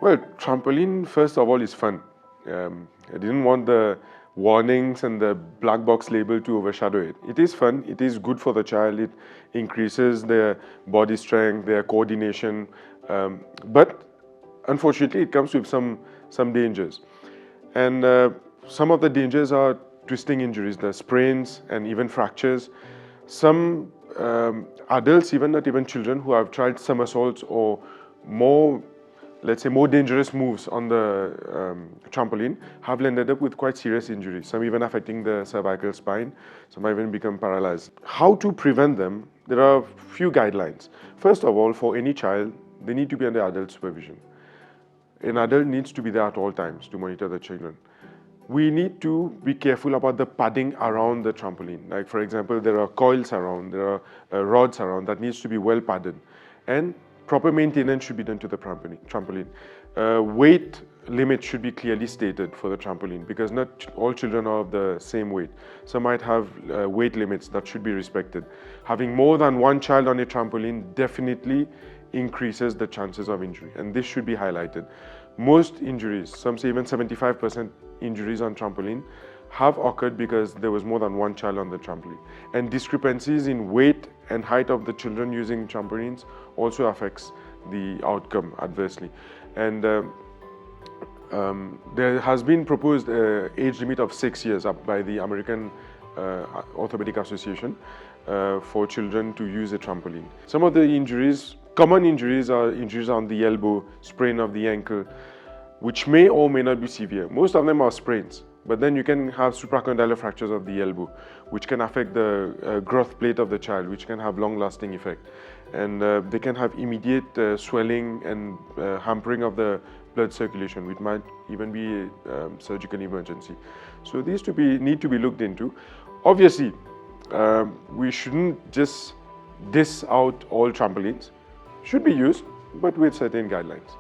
Well, trampoline, first of all, is fun. I didn't want the warnings and the black box label to overshadow it. It is fun, it is good for the child, it increases their body strength, their coordination, but unfortunately, it comes with some dangers. And some of the dangers are twisting injuries, the sprains and even fractures. Some adults, even not even children, who have tried somersaults or more, let's say, more dangerous moves on the trampoline have ended up with quite serious injuries, some even affecting the cervical spine, some have even become paralyzed. How to prevent them? There are a few guidelines. First of all, for any child, they need to be under adult supervision. An adult needs to be there at all times to monitor the children. We need to be careful about the padding around the trampoline. Like, for example, there are coils around, there are rods around that needs to be well padded. And proper maintenance should be done to the trampoline. Weight limit should be clearly stated for the trampoline because not all children are of the same weight. Some might have weight limits that should be respected. Having more than one child on a trampoline definitely increases the chances of injury, and this should be highlighted. Most injuries, some say even 75% injuries on trampoline, have occurred because there was more than one child on the trampoline. And discrepancies in weight and height of the children using trampolines also affects the outcome adversely. And there has been proposed age limit of 6 years up by the American Orthopedic Association for children to use a trampoline. Some of the injuries, common injuries, are injuries on the elbow, sprain of the ankle, which may or may not be severe. Most of them are sprains, but then you can have supracondylar fractures of the elbow, which can affect the growth plate of the child, which can have long-lasting effect. And they can have immediate swelling and hampering of the blood circulation, which might even be a surgical emergency. So these need to be looked into. Obviously, we shouldn't just diss out all trampolines. Should be used, but with certain guidelines.